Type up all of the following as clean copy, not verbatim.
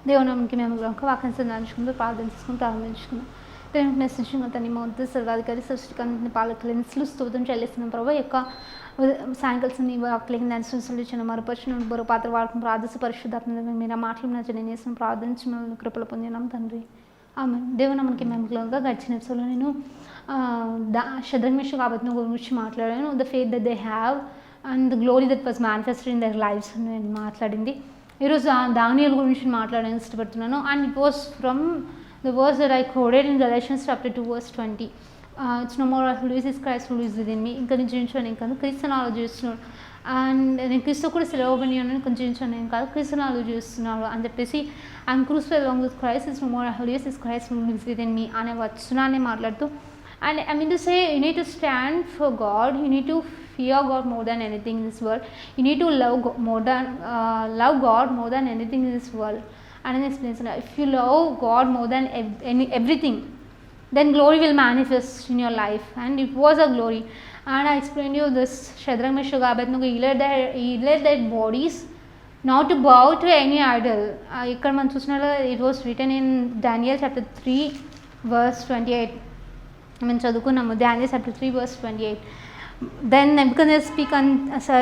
దేవునామానికి మేము వాక్యం సంధానించుకుంటూ ప్రార్థన చేసుకుని ప్రారంభించుకున్నాం. దేవునికి నశించిన తన మొదటి సర్వాధికారి సృష్టికాన్ని పాలకులని స్తోత్రం చెల్లిస్తున్నాం. ప్రభు యొక్క సాయంకాలం నీ వాక్యలకి దాని సృష్టించిన మరపరిచిన బరో పాత్ర వాడుకుని ప్రార్థించి పరిశుద్ధాత్మ మీరు మాట్లాడిన నేను చేసిన ప్రార్థించి మిమ్మల్ని కృపలు పొందినాం తండ్రి. ఆమె దేవునామానికి మేము గడిచిన ఎపిసోడ్లో నేను షద్రక్ మేషక్ అబేద్నెగో గురించి మాట్లాడాను. The faith that they have and the glory that was manifested in their lives అని నేను మాట్లాడింది. ఈరోజు దానియేలు గురించి మాట్లాడడానికి ఇష్టపడుతున్నాను. And it was from the verse that I quoted in Galatians chapter 2 verse 20. It's no more who lives is Christ who lives within me. ఇంకా నేను జీవించాను ఏం కాదు, క్రీస్తుని ఆలోచిస్తున్నాడు. అండ్ నేను క్రీస్తు కూడా సెలవుబడి అని కొంచెం జీవించాను ఏం కాదు, క్రీస్తుని ఆలోచిస్తున్నాడు అని చెప్పేసి I'm crucified along with Christ. It's no more who lives is Christ who lives within me అనే వచనాన్ని మాట్లాడుతూ, and I mean to say you need to stand for God, you need to fear God more than anything in this world, you need to love God more than anything in this world. And then explains, if you love God more than everything, then glory will manifest in your life. And it was a glory. And I explained you this Shadrach, Meshach, Abednego healed their bodies not to bow to any idol. ఇక్కడ మనం చూసినట్టు it was written in Daniel chapter 3 verse 28. మేము చదువుకున్నాము Daniel chapter 3 verse 28. Then Nebuchadnezzar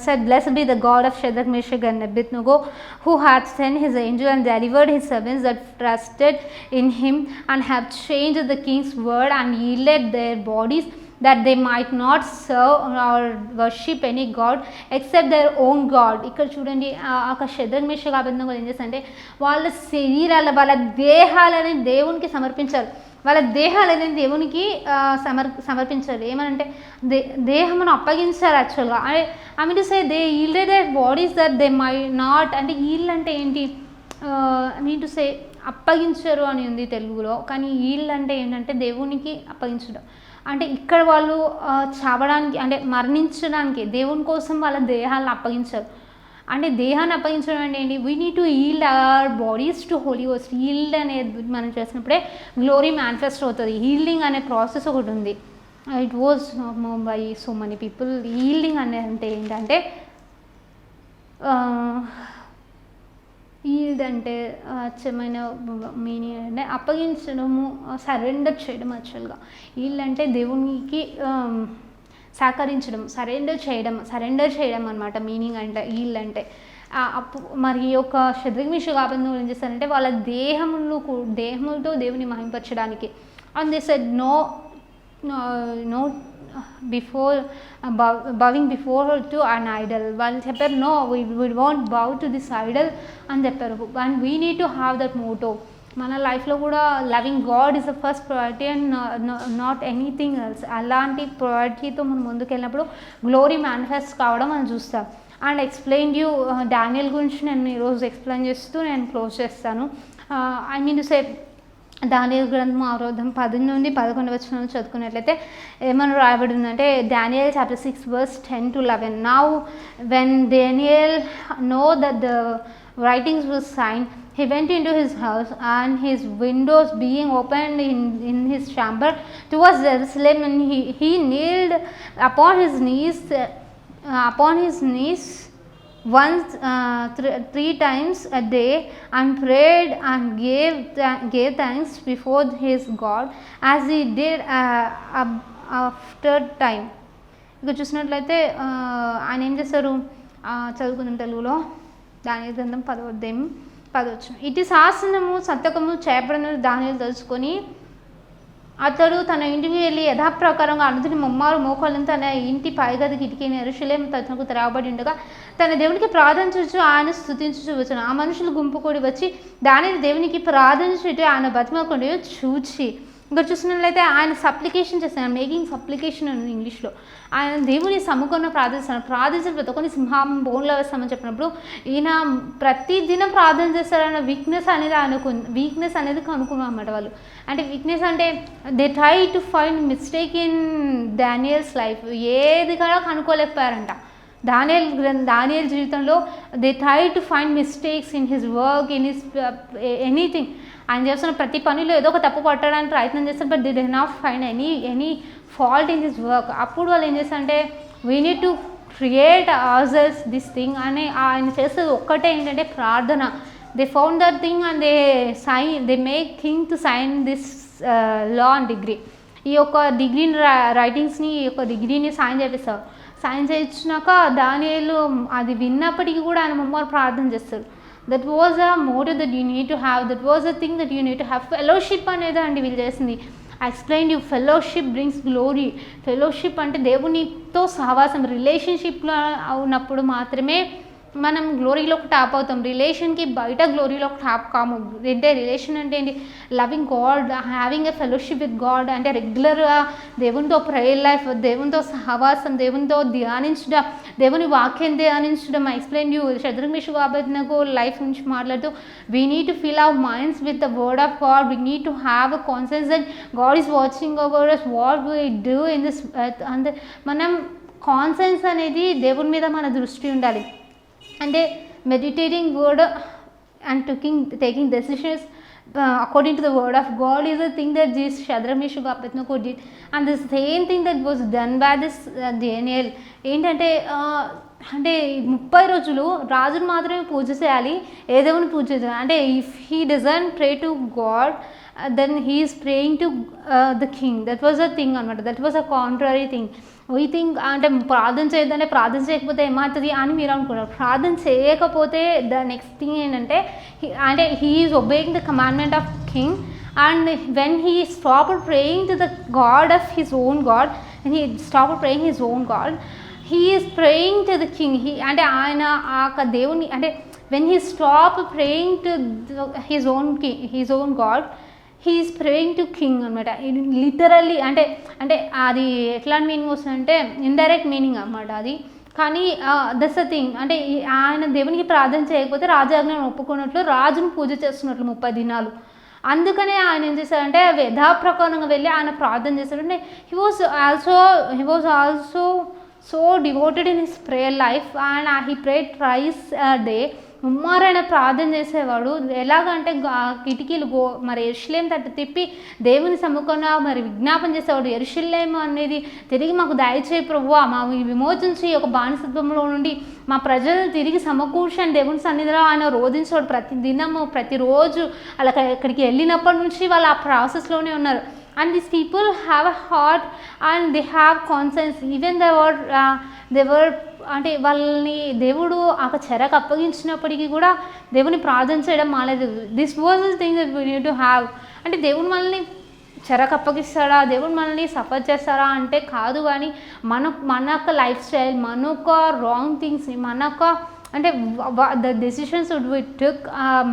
said, Blessed be the God of Shadrach, Meshach and Abednego, who hath sent his angel and delivered his servants that trusted in him, and have changed the king's word and yielded their bodies, that they might not serve or worship any god except their own God. ఇక్కడ చూడండి, ఒక Shadrach Meshach అబేద్నెగో ఏం చేస్తారంటే వాళ్ళ శరీరాల వాళ్ళ దేహాలని దేవునికి సమర్పించారు. వాళ్ళ దేహాలని దేవునికి సమర్పించారు. ఏమనంటే దేహమును అప్పగించారు. యాక్చువల్గా I mean to say they yielded there bodies that they my not, అంటే ఈల్డ్ అంటే ఏంటి, ఐ మీన్ టు సే అప్పగించరు అని ఉంది తెలుగులో, కానీ ఈల్డ్ అంటే ఏంటంటే దేవునికి అప్పగించడం. అంటే ఇక్కడ వాళ్ళు చావడానికి అంటే మరణించడానికి దేవుని కోసం వాళ్ళ దేహాలను అప్పగించారు. అంటే దేహాన్ని అప్పగించడం అంటే ఏంటి, we need to yield our bodies to holy ghost. Yield అనేది మనం చేసినప్పుడే గ్లోరీ మేనిఫెస్ట్ అవుతుంది. ఈల్డింగ్ అనే ప్రాసెస్ ఒకటి ఉంది. It was by so many people. Yielding అంటే ఏంటంటే ఈల్డ్ అంటే అచ్చమైన మీనింగ్ అంటే అప్పగించడము, సరెండర్ చేయడం. యాక్చువల్గా ఈల్డ్ అంటే దేవునికి సహకరించడం, సరెండర్ చేయడం అనమాట మీనింగ్ అంటే ఈల్డ్ అంటే. మరి ఒక షద్రక్ మేషక్ అబేద్నెగో ఏం చేస్తారంటే వాళ్ళ దేహములతో దేవుని మహింపరచడానికి and they said no before bowing before to an idol. వాళ్ళు చెప్పారు no we want bow to this idol అని చెప్పారు. And we need to have that motto. మన లైఫ్లో కూడా loving God is the first priority and not anything else. అలాంటి ప్రయారిటీతో మనం ముందుకు వెళ్ళినప్పుడు గ్లోరీ మేనిఫెస్ట్ కావడం మనం చూస్తాం. అండ్ ఎక్స్ప్లెయిన్ యూ డానియల్ గురించి నేను ఈరోజు ఎక్స్ప్లెయిన్ చేస్తూ నేను క్లోజ్ చేస్తాను. ఐ మీన్ టు సే దానియేలు గ్రంథం 10 నుండి 11 వచనాలు చదువుకున్నట్లయితే ఏమని రాయబడి ఉందంటే Daniel chapter 6 verse 10 to 11. Now when Daniel know that the writings were signed, he went into his house, and his windows being opened in his chamber towards Jerusalem, and he kneeled upon his knees once 3 times a day, and prayed and gave thanks before his God as he did after time. ఇక చూసినట్లయితే ఆయన ఏం చేస్తారు, చదువుకున్న తెలుగులో దానియేలు గ్రంథం 10వ అధ్యాయం 10వ వచనం. ఇటు శాసనము సంతకము చేయబడిన దానియేలు తెలుసుకొని అతడు తన ఇంటికి వెళ్ళి యథాప్రకారంగా అనుదిన ముమ్మారు మోకాళ్ళను తన ఇంటి పైగది కిటికీని యెరూషలేము తనకు తెరవబడి ఉండగా తన దేవునికి ప్రార్థించుచు ఆయన స్తుతించుచు వచ్చాను. ఆ మనుషులు గుంపు కూడి వచ్చి దానియేలు దేవునికి ప్రార్థించుట ఆయన బతిమాలుకుంటూ చూచి, ఇక్కడ చూసినట్లయితే ఆయన సప్లికేషన్ చేస్తాను, మేకింగ్ సప్లికేషన్ అని ఇంగ్లీష్లో. ఆయన దేవుని సముఖంలో ప్రార్థించిన ప్రతి ఒక్కరిని సింహం బోన్లో వేస్తామని చెప్పినప్పుడు ఈయన ప్రతి దినం ప్రార్థన చేస్తారన్న వీక్నెస్ అనేది కనుక్కున్నాం అన్నమాట వాళ్ళు. అంటే వీక్నెస్ అంటే they try to find mistake in Daniels life. ఏది కూడా కనుక్కోలేకపోయారంట. దానియేలు జీవితంలో they try to find mistakes in his work, in his anything. ఆయన చేస్తున్న ప్రతి పనిలో ఏదో ఒక తప్పు పట్టడానికి ప్రయత్నం చేస్తారు, but they did not find any fault in his work. అప్పుడు వాళ్ళు ఏం చేస్తారంటే we need to create ourselves this thing అని ఆయన చేసేది ఒక్కటే ఏంటంటే ప్రార్థన. they found that thing and they make king to sign this law and degree. ఈ యొక్క డిగ్రీని రైటింగ్స్ని ఈ యొక్క డిగ్రీని సైన్ చేపిస్తారు. సైన్ చేయించినాక దానియేలు అది విన్నప్పటికీ కూడా ఆయన ముమ్మరు ప్రార్థన చేస్తారు. That was a motive that you need to have, that was a thing that you need to have. Fellowship అనేది అండి వీళ్ళు చేసింది. I explain you, fellowship brings glory. Fellowship అంటే దేవునితో సహవాసం, రిలేషన్షిప్లో ఉన్నప్పుడు మాత్రమే మనం గ్లోరీలోకి టాప్ అవుతాం. రిలేషన్కి బయట గ్లోరీలోకి టాప్ కాము. అంటే రిలేషన్ అంటే ఏంటి? Loving God, having a fellowship with God, అంటే రెగ్యులర్గా దేవునితో ప్రేయర్ లైఫ్, దేవునితో సహవాసం, దేవునితో ధ్యానించడం, దేవుని వాక్యం ధ్యానించడం. I explain you Shadrach Meshach Abednego life నుంచి మాట్లాడుతూ we need to fill our minds with the word of God. We need to have a conscious that God is watching over us, what we do in this earth. అంటే మనం conscience అనేది దేవుని మీద మన దృష్టి ఉండాలి. అంటే meditating word and taking decisions according to the word of God is a thing that this Shadrach, Meshach, Abednego did, and the same thing that was done by this Daniel. ఏంటంటే అంటే 30 రోజులు రాజును మాత్రమే పూజ చేయాలి, ఏ దేవుని పూజ చేయాలి అంటే if he doesn't pray to God then he is praying to the king. That was a thing అనమాట. That was a contrary thing. We think అంటే ప్రార్థన చేయొద్దంటే ప్రార్థన చేయకపోతే ఏమవుతుంది అని మీరు అనుకున్నారు. ప్రార్థన చేయకపోతే ద నెక్స్ట్ థింగ్ ఏంటంటే అంటే he is obeying the commandment of king, and when he stopped praying to the god of his own god, when he stopped praying his own god, he is praying to the king. అంటే ఆయన ఆ దేవుని అంటే when he stop praying to his own god, he is praying to king అనమాట. ఇది literally అంటే అంటే అది ఎట్లాంటి మీనింగ్ వస్తుందంటే ఇండైరెక్ట్ మీనింగ్ అనమాట అది. కానీ దట్స్ ద థింగ్. అంటే ఆయన దేవునికి ప్రార్థన చేయకపోతే రాజాజ్ఞను ఒప్పుకున్నట్లు, రాజును పూజ చేస్తున్నట్లు 30 దినాలు. అందుకనే ఆయన ఏం చేశారంటే యథాప్రకారంగా వెళ్ళి ఆయన ప్రార్థన చేశాడు. అంటే he was also so devoted in his prayer life, and he prayed thrice day. ముమ్మారైన ప్రార్థన చేసేవాడు. ఎలాగంటే కిటికీలు మరి యెరూషలేము తట్టు తిప్పి దేవుని సముఖంగా మరి విజ్ఞాపన చేసేవాడు. యెరూషలేము అనేది తిరిగి మాకు దయచేయి ప్రభువా, మా విమోచించి ఒక బానిసత్వంలో నుండి మా ప్రజలను తిరిగి సమకూర్చని దేవుని సన్నిధిలో ఆయన రోధించేవాడు. ప్రతి దినము ప్రతిరోజు అలా అక్కడికి వెళ్ళినప్పటి నుంచి వాళ్ళు ఆ ప్రాసెస్లోనే ఉన్నారు. And these people have a heart and they have conscience. Even they were అంటే వాళ్ళని దేవుడు ఆ చెరకు అప్పగించినప్పటికీ కూడా దేవుని ప్రార్థన చేయడం మాలేదు. This was the thing that we need to have. అంటే దేవుడు మనల్ని చెరకు అప్పగిస్తాడా, దేవుడు మనల్ని సఫర్ చేస్తారా అంటే కాదు. కానీ మన యొక్క లైఫ్ స్టైల్, మన యొక్క రాంగ్ థింగ్స్ని, మన యొక్క అంటే the decisions we took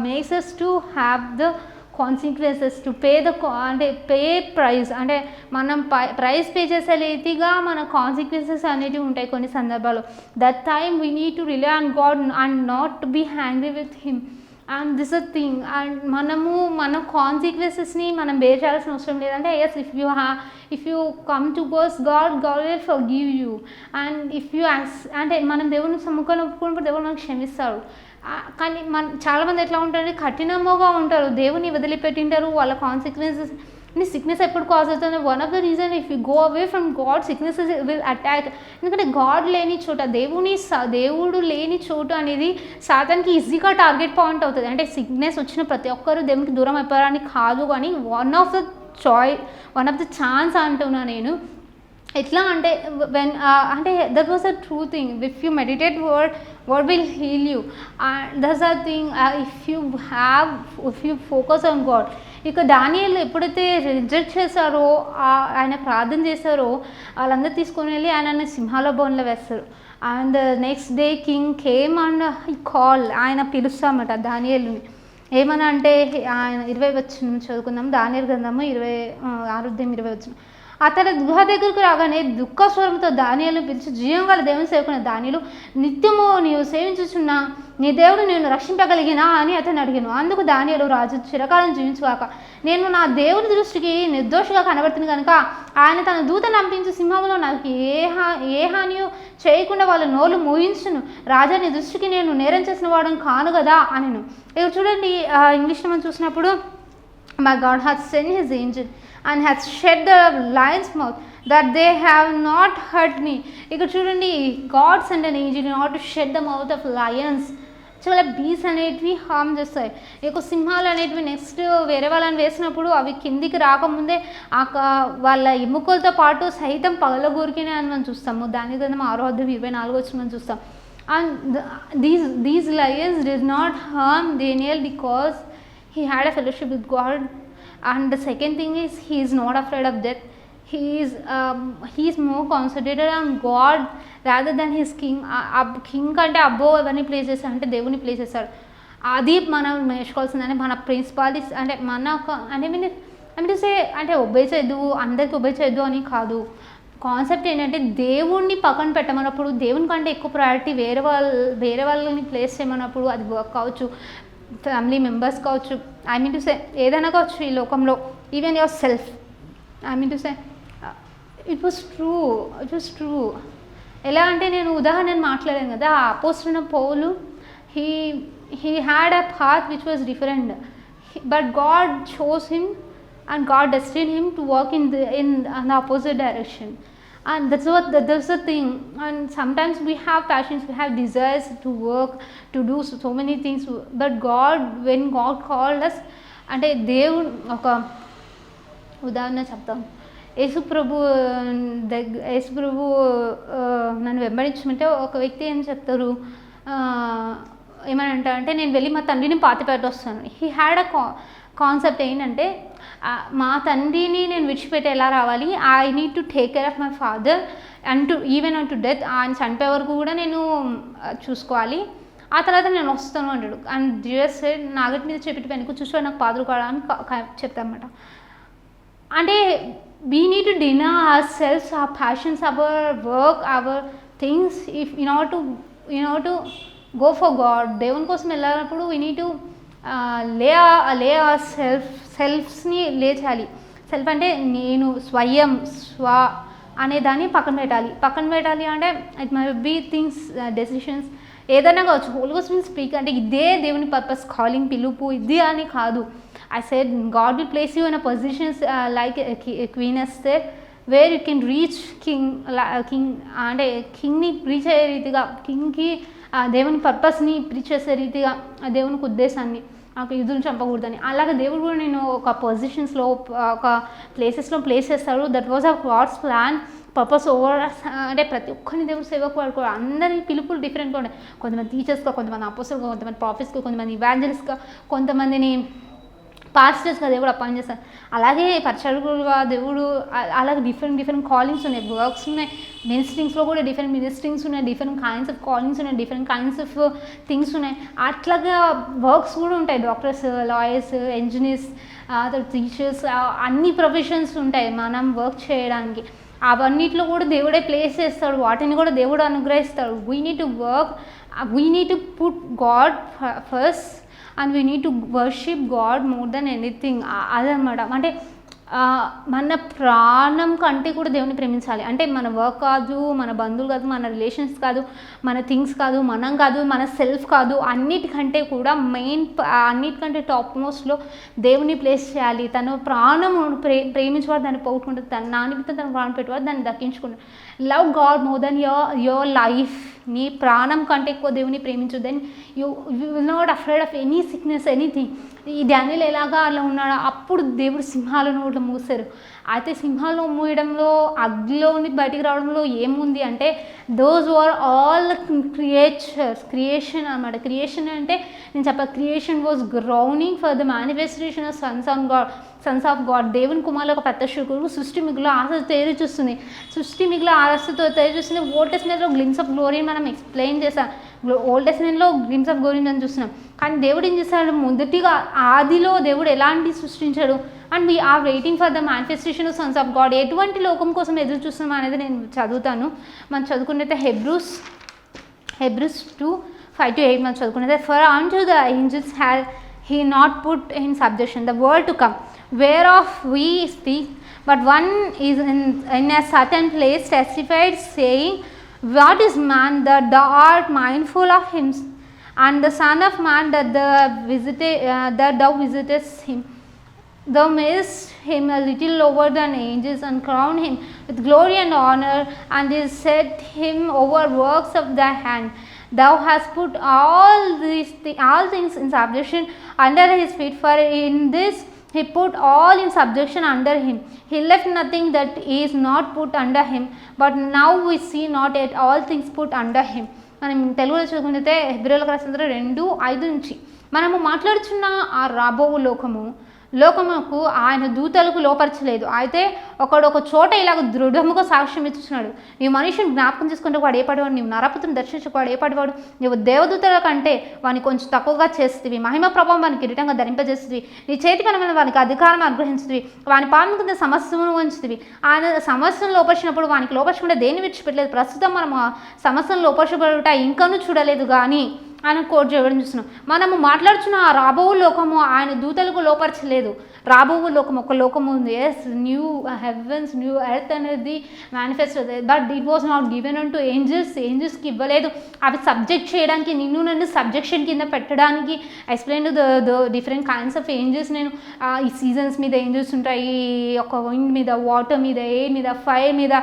makes us to have the consequences to pay the అంటే పే ప్రైస్. అంటే మనం ప్రైస్ పే చేసే రీతిగా మన కాన్సిక్వెన్సెస్ అనేటివి ఉంటాయి కొన్ని సందర్భాల్లో. That time we need to rely on god and not to be angry with him. And this a thing. And మన కాన్సిక్వెన్సెస్ని మనం బేర్ చేయాల్సిన అవసరం లేదంటే as if you come to god will forgive you. And if you అంటే మనం దేవుని సముఖంలో ఒప్పుకున్నప్పుడు దేవుడు మనకు క్షమిస్తాడు. కానీ చాలామంది ఎట్లా ఉంటారంటే కఠినంగా ఉంటారు, దేవుని వదిలిపెట్టింటారు. వాళ్ళ కాన్సిక్వెన్సెస్ సిక్నెస్ ఎప్పుడు కాజ్ అవుతుంది. One of the reason if you go away from God, sickness will attack. ఎందుకంటే గాడ్ లేని చోట, దేవుడు లేని చోటు అనేది సాతానికి ఈజీగా టార్గెట్ పాయింట్ అవుతుంది. అంటే సిక్నెస్ వచ్చిన ప్రతి ఒక్కరు దేవునికి దూరం అయిపోవడానికి కాదు, కానీ వన్ ఆఫ్ ద ఛాన్స్ అంటున్నా నేను. ఎట్లా అంటే వెన్ అంటే that was a true thing. If you meditate word will heal you. That's a thing. If you focus on god. ఇక దానియేలు ఎప్పుడైతే రిజెక్ట్ చేశారో, ఆయన ప్రార్థన చేశారో, వాళ్ళందరూ తీసుకొని వెళ్ళి ఆయనని సింహాల బోన్లో వేస్తారు. And next day king came and he call. ఆయన పిలుస్తామట దానియేలుని. ఏమన్నా అంటే ఆయన 20 వచనం చదువుకుందాం. దానియేలు గ్రంథము 20 అతడు గుహ దగ్గరకు రాగానే దుఃఖ స్వరంతో దానియేలును పిలిచి, జీవం గల దేవుని సేవకుని దానియేలు, నిత్యము నీవు సేవించుచున్న నీ దేవుడు నేను రక్షింపగలిగినా అని అతను అడిగాను. అందుకు దానియేలు, రాజు చిరకాలం జీవించుగాక, నేను నా దేవుని దృష్టికి నిర్దోషిగా కనబడుతుంది కనుక ఆయన తన దూతను పంపించి సింహంలో నాకు ఏ హానియో చేయకుండా వాళ్ళ నోళ్ళు మూయించును. రాజా, నీ దృష్టికి నేను నేరం చేసిన వాడని కాను కదా అనెను. ఇక్కడ చూడండి, ఇంగ్లీష్లో మనం చూసినప్పుడు my God has sent his Angel and has shed the lion's mouth that they have not hurt me. ఇక్కడ చూడండి, God sent an angel in order to shed the mouth of lions చాలా బీస్ అనేటివి హామ్ చేస్తాయి. సింహాలు అనేటివి నెక్స్ట్ వేరే వాళ్ళని వేసినప్పుడు అవి కిందికి రాకముందే వాళ్ళ ఎముకలతో పాటు సైతం పగలగొరికినాయి అని మనం చూస్తాము. దాని గ్రంథం 6:24 వచ్చి మనం చూస్తాం. And these lions did not harm Daniel because he had a fellowship with God. And the second thing is, he is not afraid of death. He is more concentrated on God rather than his king. King కంటే అబ్బో ఎవరిని place చేస్తాడు అంటే దేవుని place చేస్తాడు. అది మనం నేర్చుకోవాల్సిందంటే మన ప్రిన్సిపాలిటీస్ అంటే మన అంటే సే అంటే ఒబే చేయద్దు, అందరికి ఒబే చేయద్దు అని కాదు. కాన్సెప్ట్ ఏంటంటే దేవుణ్ణి పక్కన పెట్టమన్నప్పుడు, దేవుని కంటే ఎక్కువ ప్రయారిటీ వేరే వాళ్ళని ప్లేస్ చేయమన్నప్పుడు, అది వర్క్ కావచ్చు, ఫ్యామిలీ మెంబర్స్ కావచ్చు, ఏదైనా కావచ్చు ఈ లోకంలో, even your self. It was true. ఎలా అంటే నేను ఉదాహరణ మాట్లాడాను కదా, అపోస్తలుడైన పౌలు he had a path which was different, but God chose him and God destined him to work in the opposite direction. And that's the thing. And sometimes we have passions, we have desires to work, to do so many things, but when God called us, అంటే దేవుడు ఒక ఉదాహరణ చెప్తాం. యేసు ప్రభు నన్ను వెంబడించమంటే ఒక వ్యక్తి ఏం చెప్తారు, ఏమని అంటారంటే నేను వెళ్ళి మా తండ్రిని పాతిపెట్టొస్తాను. హీ హ్యాడ్ అ కాన్సెప్ట్ ఏంటంటే మా తండ్రిని నేను విడిచిపెట్టి ఎలా రావాలి, I need to take care of my father and even an to death, ఆయన చనిపోయే వరకు కూడా నేను చూసుకోవాలి, ఆ తర్వాత నేను వస్తాను అంటాడు. అండ్ జీసస్ సెడ్, నాగటి మీద చెప్పి వెనుక చూసుకోవాలి నాకు పాదులు కాడా అని చెప్తామన్నమాట. అంటే we need to deny ourselves, our passions, our work, our things, in order to go for God. దేవుని కోసం వెళ్ళినప్పుడు we need to lay our సెల్ఫ్స్ని చేయాలి. సెల్ఫ్ అంటే నేను, స్వ అనే దాన్ని పక్కన పెట్టాలి. అంటే it may be things, decisions ఏదైనా కావచ్చు. హోలీ గోస్ట్ మీన్స్ స్పీక్ అంటే ఇదే దేవుని పర్పస్, కాలింగ్, పిలుపు ఇది అని కాదు. I said God will place you in a position like a queen has said, where you can reach king అంటే కింగ్ని ప్రీచ్ అయ్యే రీతిగా, కింగ్కి దేవుని పర్పస్ని ప్రీచ్ చేసే రీతిగా, దేవునికి ఉద్దేశాన్ని, యుద్ధులు చంపకూడదని. అలాగే దేవుడు కూడా నేను ఒక పొజిషన్స్లో, ఒక ప్లేసెస్లో ప్లేస్ చేస్తాడు. That was a god's plan, purpose over. అంటే ప్రతి ఒక్కరిని దేవుడు సేవకు వాడుకో. అందరి పిలుపులు డిఫరెంట్గా ఉన్నాయి. కొంతమంది టీచర్స్గా, కొంతమంది అపోస్టల్స్గా, కొంతమంది ప్రాఫిట్స్గా, కొంతమంది ఇవాంజలిస్ట్గా, కొంతమందిని పాస్టర్స్గా దేవుడు అపాయింట్ చేస్తారు. అలాగే పరిచారకులుగా దేవుడు, అలాగే డిఫరెంట్ కాలింగ్స్ ఉన్నాయి, వర్క్స్ ఉన్నాయి. మినిస్ట్రింగ్స్లో కూడా డిఫరెంట్ మినిస్ట్రింగ్స్ ఉన్నాయి, డిఫరెంట్ కైండ్స్ ఆఫ్ కాలింగ్స్ ఉన్నాయి, డిఫరెంట్ కైండ్స్ ఆఫ్ థింగ్స్ ఉన్నాయి. అట్లాగా వర్క్స్ కూడా ఉంటాయి. డాక్టర్స్, లాయర్స్, ఇంజనీర్స్, టీచర్స్, అన్ని ప్రొఫెషన్స్ ఉంటాయి మనం వర్క్ చేయడానికి. అవన్నిట్లో కూడా దేవుడే ప్లేస్ చేస్తాడు, వాటిని కూడా దేవుడు అనుగ్రహిస్తాడు. We need to work, we need to put God first, and we need to worship God more than anything. అదనమాట. అంటే మన ప్రాణం కంటే కూడా దేవుని ప్రేమించాలి. అంటే మన వర్క్ కాదు, మన బంధువులు కాదు, మన రిలేషన్స్ కాదు, మన థింగ్స్ కాదు, మనం కాదు, మన సెల్ఫ్ కాదు, అన్నిటికంటే కూడా మెయిన్, అన్నిటికంటే టాప్ మోస్ట్లో దేవుని ప్లేస్ చేయాలి. తన ప్రాణం ప్రేమించేవాడు దాన్ని పోగొట్టుకుంటాడు, నా నిమిత్తం తన ప్రాణం పెట్టేవాడు దాన్ని దక్కించుకుంటాడు. Love God more than your life. నీ ప్రాణం కంటే ఎక్కువ దేవుని ప్రేమించు. Then you will not afraid of any sickness, anything. ఈ డానియేల్ ఎలాగా అలా ఉన్నాడో, అప్పుడు దేవుడు సింహాల నోట్లో మూసారు. అయితే సింహాలు మూయడంలో, అగ్నిలోని బయటికి రావడంలో ఏముంది అంటే, దోస్ ఆర్ ఆల్ క్రియేషన్ అన్నమాట. క్రియేషన్ అంటే నేను creation was groaning for the manifestation of sons of God. దేవుని కుమారులు ఒక పెద్ద శుకుడు సృష్టి మిగులు ఆశతో తేరు చూస్తుంది. సృష్టి మిగులు ఆశతో తేరు చూస్తుంది. ఓల్డ్ టెస్టమెంట్లో గ్లిమ్స్ ఆఫ్ గ్లోరీ మనం ఎక్స్ప్లెయిన్ చేసాం. ఓల్డ్ టెస్టమెంట్లో గ్లిమ్స్ ఆఫ్ గ్లోరీ అని చూస్తున్నాం. కానీ దేవుడు ఏం చేస్తాడు, మొదటిగా ఆదిలో దేవుడు ఎలాంటి సృష్టించాడు. And we are waiting for the manifestation of sons of god. ఎటువంటి లోకం కోసం ఎదురు చూస్తున్నాం అనేది నేను చదువుతాను. మనం చదువుకున్నైతే హెబ్రూస్ 2:5-8 మనం చదువుకున్నది. For unto the angels had he not put in subjection the world to come, whereof we speak, but one is in a certain place testified, saying, what is man that thou art mindful of him, and the son of man that thou visitest him. Thou madest him a little lower than angels, and crowned him with glory and honor, and is set him over works of thy hand. thou hast put all things in subjection under his feet, for in this he put all in subjection under him. He left nothing that is not put under him, but now we see not yet all things put under him. మనం తెలుగులో చదువుకుంటే హెబ్రీయులకు రాసిన 2:5 నుంచి మనము మాట్లాడుచున్న ఆ రాబో లోకముకు ఆయన దూతలకు లోపరచలేదు. అయితే ఒక చోట ఇలాగ దృఢముగా సాక్ష్యం ఇస్తున్నాడు. ఈ మనిషిని జ్ఞాపకం చేసుకుంటే వాడు ఏపాటివాడు, నీవు నరపుత్రుని దర్శించకు వాడు ఏపాటివాడు, నీవు దేవదూతల కంటే వాడిని కొంచెం తక్కువగా చేస్తుంది, మహిమ ప్రభావం వానికి కిరీటంగా ధరింపజేస్తుంది, నీ చేతి పని వానికి అధికారం అనుగ్రహిస్తుంది, వాని పాలన కింద సమస్యను ఉంచుతుంది. ఆయన సమస్యను లోపరిచినప్పుడు వానికి లోపరచకుండా దేన్ని విడిచిపెట్టలేదు. ప్రస్తుతం మనం ఆ సమస్యను లోపరచబడుట ఇంకనూ చూడలేదు కానీ ఆయన కోట్ చేయడం చూస్తున్నాం. మనము మాట్లాడుచున్న ఆ రాబో లోకము ఆయన దూతలకు లోపరచలేదు. రాబో లోకం ఒక లోకము ఉంది. Yes, new heavens, new earth అనేది మేనిఫెస్ట్ అవుతుంది. But it was not given unto ఏంజల్స్కి ఇవ్వలేదు. అవి సబ్జెక్ట్ చేయడానికి, నన్ను సబ్జెక్షన్ కింద పెట్టడానికి. Explain the different kinds of angels. నేను ఈ సీజన్స్ మీద ఏంజల్స్ ఉంటాయి, ఒక విండ్ మీద, వాటర్ మీద, ఎయిర్ మీద, ఫైర్ మీద,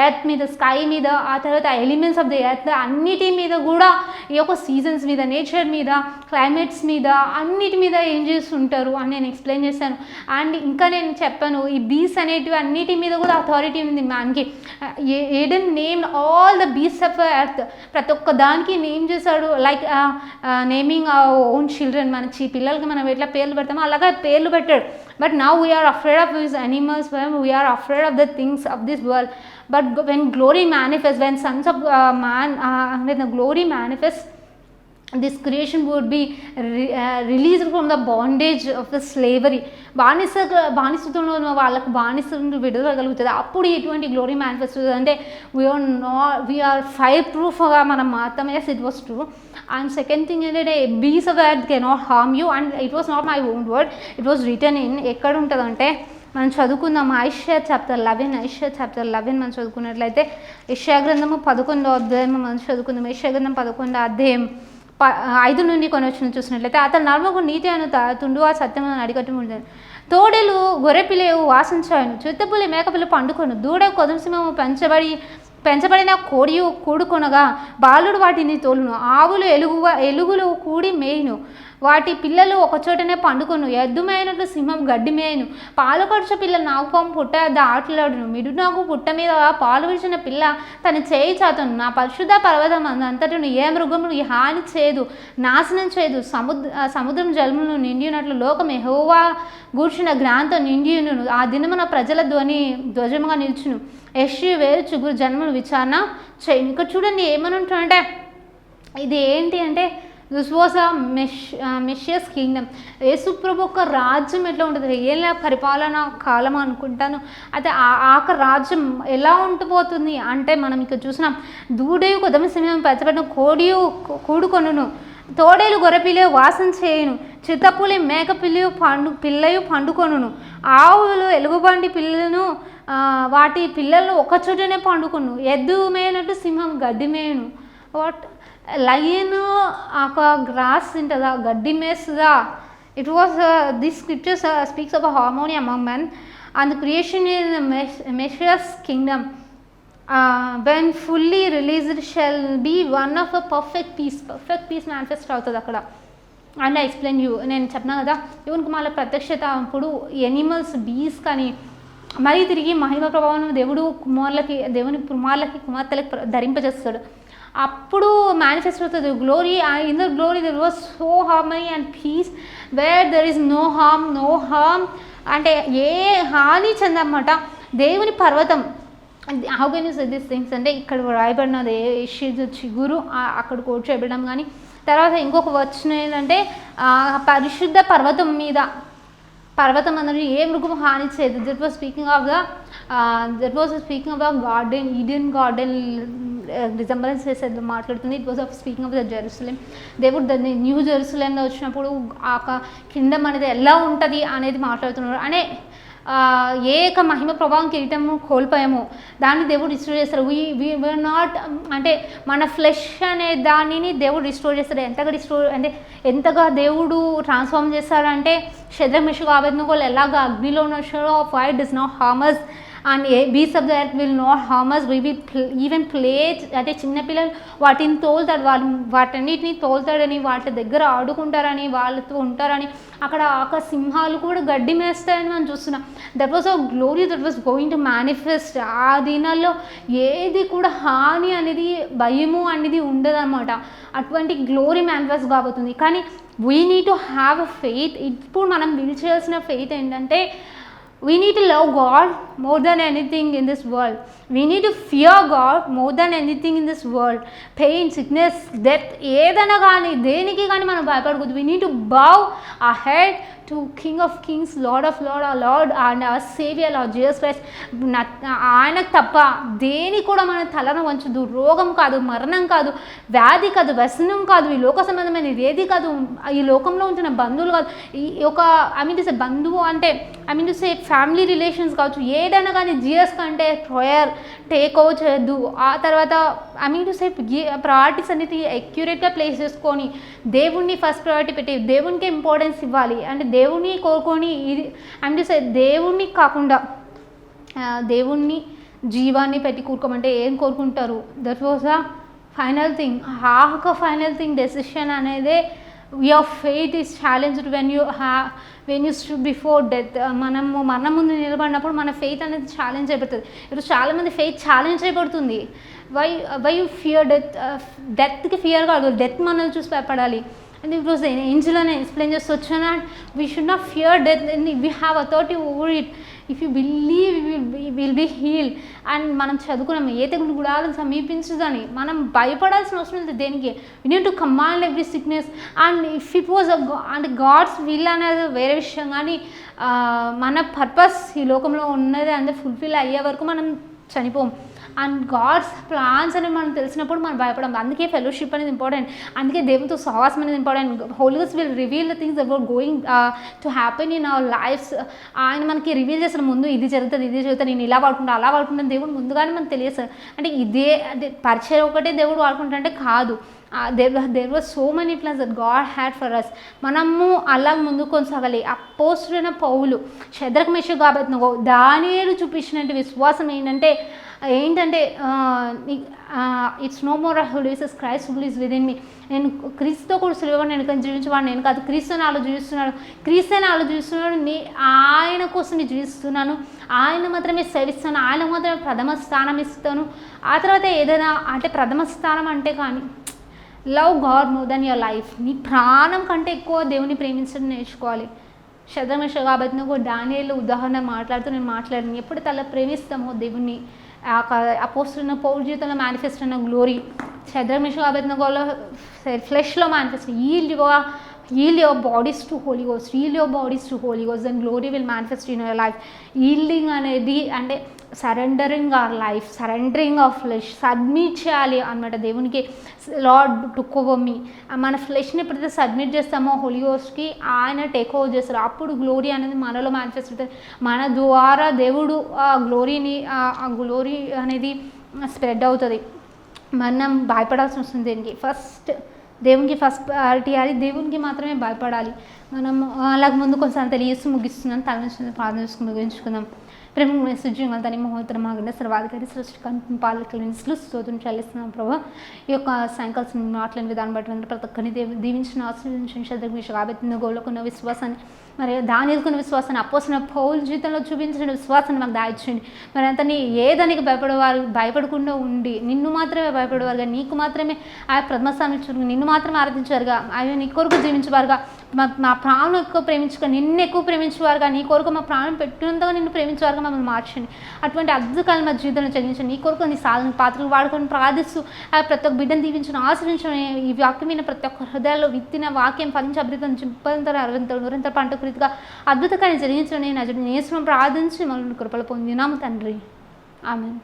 ఎర్త్ మీద, స్కై మీద, ఆ తర్వాత ఎలిమెంట్స్ ఆఫ్ ద ఎర్త్ అన్నిటి మీద కూడా, ఈ యొక్క సీజన్స్ మీద, నేచర్ మీద, క్లైమేట్స్ మీద, అన్నిటి మీద ఏంజల్స్ ఉంటారు అని నేను ఎక్స్ప్లెయిన్ చేశాను. అండ్ ఇంకా నేను చెప్పాను, ఈ బీస్ అనేటివి అన్నిటి మీద కూడా అథారిటీ ఉంది మ్యాన్కి. Eden name all the beasts of earth, ప్రతి ఒక్క దానికి నేమ్ చేశాడు. లైక్ నేమింగ్ ఓన్ చిల్డ్రన్, మన పిల్లలకి మనం ఎట్లా పేర్లు పెడతామో అలాగే పేర్లు పెట్టాడు. But now we are afraid of this animals, we are afraid of the things of this world. But when glory manifests, when sons of man, when the glory manifests, this creation would be released from the bondage of the slavery. బానిసత్వంలో వాళ్ళకు బానిస విడుదల కలుగుతుంది. అప్పుడు ఎటువంటి glory manifest అంటే we are fire ప్రూఫ్గా మనం మాత్రమే. Yes, it was true. And second thing ఏంటంటే beasts of earth cannot harm you. And it was not my own word, it was written in, ఎక్కడ ఉంటుందంటే మనం చదువుకుందాం ఐషియా చాప్టర్ 11 మనం చదువుకున్నట్లయితే యెషయా గ్రంథము 11వ అధ్యాయం మనం చదువుకుందాం. యెషయా గ్రంథం 11వ అధ్యాయం 5 నుండి కొన్ని వచ్చిన చూసినట్లయితే, అతను నర్మకు నీతి అను తుండు ఆ సత్యమును అడిగట్టు ఉంటుంది. తోడేలు గొర్రెపిల్లలు వాసించాను, చిత్తపులి మేకపిల్ల పండుకొను, దూడ కొదమసింహము పెంచబడిన కోడియు కూడుకొనగా బాలుడు వాటిని తోలును, ఆవులు ఎలుగులు కూడి మేయును, వాటి పిల్లలు ఒకచోటనే పండుకొను, ఎద్దు మేయినట్లు సింహం గడ్డి మేయును, పాలు కడుచు పిల్ల నాగుపాము పుట్ట ఆటలాడును, మిడునాగు పుట్ట మీద పాలు విడిచిన పిల్ల తన చేయి చాతును, నా పరిశుద్ధ పర్వతం అంతటను ఏ మృగమును హాని చేయదు, నాశనం చేయదు, సముద్రం జలమును నిండినట్లు లోకం యెహోవా గూర్చిన జ్ఞానంతో నిండియును, ఆ దినమున ప్రజల ధ్వజముగా నిల్చును, యెషయా వేరు చిగురు జన్మను విచారణ చేయను. ఇక్కడ చూడండి ఏమని ఉంటుందంటే, ఇది ఏంటి అంటే దిస్ వాజ్ అ మెషియస్ కింగ్డమ్. యేసుప్రభు ఒక రాజ్యం ఎట్లా ఉంటుంది, ఏళ్ళ పరిపాలన కాలం అనుకుంటాను. అయితే ఆ రాజ్యం ఎలా ఉండిపోతుంది అంటే, మనం ఇక్కడ చూసినాం, దూడయు కొదమ సమయం పెంచబడిన కోడియు కూడుకొనును, తోడేలు గొర్రెపిల్ల వాసన చేయను, చిత్తపులి మేక పిల్లయు పండుకొనును, ఆవులు ఎలుగుబంటి పిల్లలను వాటి పిల్లలను ఒకచోటనే పండుకొను, ఎద్దు మేయనట్టు సింహం గడ్డి మేయను. వాట్ లయన్ ఒక గ్రాస్ తింటుందా, గడ్డి మేస్తుందా? It was this scriptures speaks of a harmony among men and creation in Messiah's kingdom. when fully released shall be one of a perfect peace manifest అవుతుంది అక్కడ. అండ్ ఐ ఎక్స్ప్లెయిన్ యూ, నేను చెప్పినా కదా, దేవునికి మళ్ళీ ప్రత్యక్షత అప్పుడు ఎనిమల్స్, బీస్ కానీ మరీ తిరిగి మహిమ ప్రభావం దేవుని కుమార్తెలకి ధరింపజేస్తాడు. అప్పుడు మేనిఫెస్ట్ అవుతుంది glory. In the glory there was so harmony and peace where there is no harm అంటే ఏ హాని చెందన్నమాట. దేవుని పర్వతం, how can you say this things అంటే ఇక్కడ రాయబడినది చిగురు అక్కడ కోట్ చేయబడడం. కానీ తర్వాత ఇంకొక వచ్చిన ఏంటంటే పరిశుద్ధ పర్వతం అనేది ఏ మృగము హాని చేయదు. That was speaking of the garden, Eden garden resemblance చేసేది మాట్లాడుతుంది. It was of speaking of the Jerusalem. దేవుడు దాన్ని న్యూ జెరూసలేంలో వచ్చినప్పుడు ఆ కింగ్డమ్ అనేది ఎలా ఉంటుంది అనేది మాట్లాడుతున్నారు. అనే ఏక మహిమ ప్రభావం కిరీటము కోల్పోయాము, దాన్ని దేవుడు రిస్టోర్ చేస్తారు. వీఆర్ నాట్ అంటే మన ఫ్లెష్ అనే దానిని దేవుడు రిస్టోర్ చేస్తారు. ఎంతగా దేవుడు ట్రాన్స్ఫార్మ్ చేస్తారంటే, షద్రక్ మెషక్ అబేద్నెగోలు ఎలాగ అగ్నిలో ఉన్న fire does not harm us and బీస్ of the earth will not harm us. We will even play, అంటే చిన్నపిల్లలు వాటిని తోలుతాడు, వాటన్నిటిని తోలుతాడని, వాటి దగ్గర ఆడుకుంటారని, వాళ్ళతో ఉంటారని, అక్కడ సింహాలు కూడా గడ్డి మేస్తాయని మనం చూస్తున్నాం. That was a glory that was going to manifest. ఆ దినాల్లో ఏది కూడా హాని అనేది, భయము అనేది ఉండదన్నమాట. అటువంటి గ్లోరీ మేనిఫెస్ట్ కాబోతుంది. కానీ we need to have a faith. ఇప్పుడు మనం బిల్డ్ చేయాల్సిన ఫెయిత్ ఏంటంటే, we need to love God more than anything in this world. We need to fear God more than anything in this world. Pain, sickness, death, ఏదైనా కానీ దేనికి కానీ మనం భయపడకూడదు. We need to bow our head to King of Kings, Lord of Lords, our Lord and our Savior, Lord Jesus Christ. ఆయనకు తప్ప దేని కూడా మన తలను వంచదు. రోగం కాదు, మరణం కాదు, వ్యాధి కాదు, వ్యసనం కాదు, ఈ లోక సంబంధమైన ఏది కాదు, ఈ లోకంలో ఉంటున్న బంధువులు కాదు, ఈ ఒక బంధువు అంటే ఫ్యామిలీ రిలేషన్స్ కావచ్చు, ఏదైనా కానీ జిఎస్ కంటే ప్రేయర్ టేక్ ఓవర్ చేయొద్దు. ఆ తర్వాత ప్రయారిటీస్ అనేది అక్యురేట్గా ప్లేస్ చేసుకొని దేవుణ్ణి ఫస్ట్ ప్రయారిటీ పెట్టి దేవునికి ఇంపార్టెన్స్ ఇవ్వాలి. అంటే దేవుణ్ణి కోరుకొని, ఇది దేవుణ్ణి కాకుండా దేవుణ్ణి జీవాన్ని పెట్టి కూరుకోమంటే ఏం కోరుకుంటారు? That was a final thing. ఒక ఫైనల్ థింగ్ డెసిషన్ అనేది your faith is challenged when you stood before death. మనము మరణం ముందు నిలబడినప్పుడు మన ఫెయిత్ అనేది ఛాలెంజ్ అయిపోతుంది. ఇప్పుడు చాలామంది ఫెయిత్ ఛాలెంజ్ అయిపోతుంది. వై యూ ఫియర్ డెత్కి ఫియర్ కాదు, డెత్ మనల్ని చూసి భయపడాలి. And it was an angel and explain just such an we should not fear death, and we have authority over it. If you believe, we will be healed. And మనం చదువుకున్నాం ఏ తెగులు గుడాలను సమీపించదని. మనం భయపడాల్సిన అవసరం లేదు దేనికి. we need to command every sickness. And if it was and God's will అనేది వేరే విషయం, కానీ మన పర్పస్ ఈ లోకంలో ఉన్నది అంటే ఫుల్ఫిల్ అయ్యే వరకు మనం చనిపోం. అండ్ గాడ్స్ ప్లాన్స్ అనేది మనం తెలిసినప్పుడు మనం భయపడం. అందుకే ఫెలోషిప్ అనేది ఇంపార్టెంట్. అందుకే దేవునితో సహవాసం అనేది important. Holy ghost will reveal the things that were going to happen in our lives. ఆయన మనకి రివీల్ చేసిన ముందు ఇది జరుగుతుంది, నేను ఇలా వాడుకుంటా అలా వాడుకుంటాను దేవుడు ముందుగానే మనకు తెలియదు. అంటే అదే పరిచయం ఒకటే దేవుడు వాడుకుంటాంటే కాదు. there were so many plans that God had for us. మనము అలా ముందుకు కొనసాగాలి. అపోస్తలుడైన పౌలు, షద్రక్ మేషక్ అబేద్నెగో, దానియేలు చూపించినట్టు విశ్వాసం ఏంటంటే it's no more who lives Christ who lives within me. నేను క్రీస్తుతో కూడా సులువుగా నేను జీవించేవాడు నేను కాదు, క్రీస్తుని ఆలోచిస్తున్నాడు, ఆయన కోసం నేను జీవిస్తున్నాను, ఆయన మాత్రమే సేవిస్తాను, ఆయన మాత్రమే ప్రథమ స్థానం ఇస్తాను. ఆ తర్వాత ఏదైనా అంటే ప్రథమ స్థానం అంటే కానీ love God more than your life. నీ ప్రాణం కంటే ఎక్కువ దేవుని ప్రేమించడం నేర్చుకోవాలి. షద్రక్ మేషక్ అబేద్నెగో దానియేలు ఉదాహరణ మాట్లాడుతూ నేను మాట్లాడాను. ఎప్పుడైతే అలా ప్రేమిస్తామో దేవుణ్ణి, అపోస్తలుడైన పౌలు జీవితంలో మేనిఫెస్ట్ అయిన గ్లోరీ షద్రక్ మేషక్ అబేద్నెగోలో ఫ్లెష్లో manifest. yield your bodies to Holy Ghost, then glory will manifest in your life. Yielding అనేది అంటే surrendering our life, surrendering of flesh, submit చేయాలి అన్నమాట దేవునికి. లార్డ్ టుక్ ఓవర్ మీ. మన ఫ్లెష్ని ఎప్పుడైతే సబ్మిట్ చేస్తామో హోలీ గోస్ట్కి, ఆయన టేక్ ఓవర్ చేస్తారు. అప్పుడు గ్లోరీ అనేది మనలో మేనిఫెస్ట్ అవుతుంది. మన ద్వారా దేవుడు ఆ గ్లోరీ అనేది స్ప్రెడ్ అవుతుంది. మనం భయపడాల్సిన వస్తుంది దేనికి. దేవునికి ఫస్ట్ ప్రయారిటీ ఇవ్వాలి, దేవునికి మాత్రమే భయపడాలి. మనం అలాగ ముందు కొంచెం తెలియసి ముగిస్తున్నాను. తల నుంచి ప్రార్థన చేసుకుని ముగించుకుందాం. ప్రేమ మెసేజింగ్ తని మహోత్తరమాగండి సర్వాధికారి సృష్టికాంతి పాలకులు స్తోత్రం చెల్లిస్తున్నాం ప్రభు. ఈ యొక్క సాయంకాలం మాట్లాడిన విధానం బట్టి ప్రతి ఒక్కరిని దీవించిన ఆశీర్వదించిన షద్రక్ మేషక్ అబేద్నెగోలో ఉన్న విశ్వాసాన్ని, మరి దానియేలుకున్న విశ్వాసాన్ని, అపోస్తలుడైన పౌలు జీవితంలో చూపించిన విశ్వాసాన్ని మాకు దాయిచ్చేయండి. మరి అంతని ఏదానికి భయపడకుండా ఉండి నిన్ను మాత్రమే భయపడేవారుగా, నీకు మాత్రమే ఆ ప్రథమస్థానం ఇచ్చారు, నిన్ను మాత్రమే ఆరాధించేవారుగా, అవి నీ కొరకు జీవించేవారుగా, మా ప్రాణం ఎక్కువ ప్రేమించుగా, నిన్ను ఎక్కువ ప్రేమించేవారుగా, నీ కొరకు మా ప్రాణం పెట్టినంతగా నిన్ను ప్రేమించేవారుగా మమ్మల్ని మార్చండి. అటువంటి అద్భుతాలు మా జీవితంలో చదివించండి. నీ కొరకు నీ సాధన పాత్రలు వాడుకొని ప్రార్థిస్తూ ప్రతి ఒక్క బిడ్డను దీవించిన ఆశ్రయించిన ఈ వాక్యమైన ప్రతి ఒక్క హృదయాల్లో విత్తిన వాక్యం ఫలించి అభివృద్ధి చింపంతర 60 పంట రీతిగా అద్భుతకాన్ని జరిగించిన నేను ప్రార్థించి మమ్మల్ని కృపలు పొందినాము తండ్రి. ఆమేన్.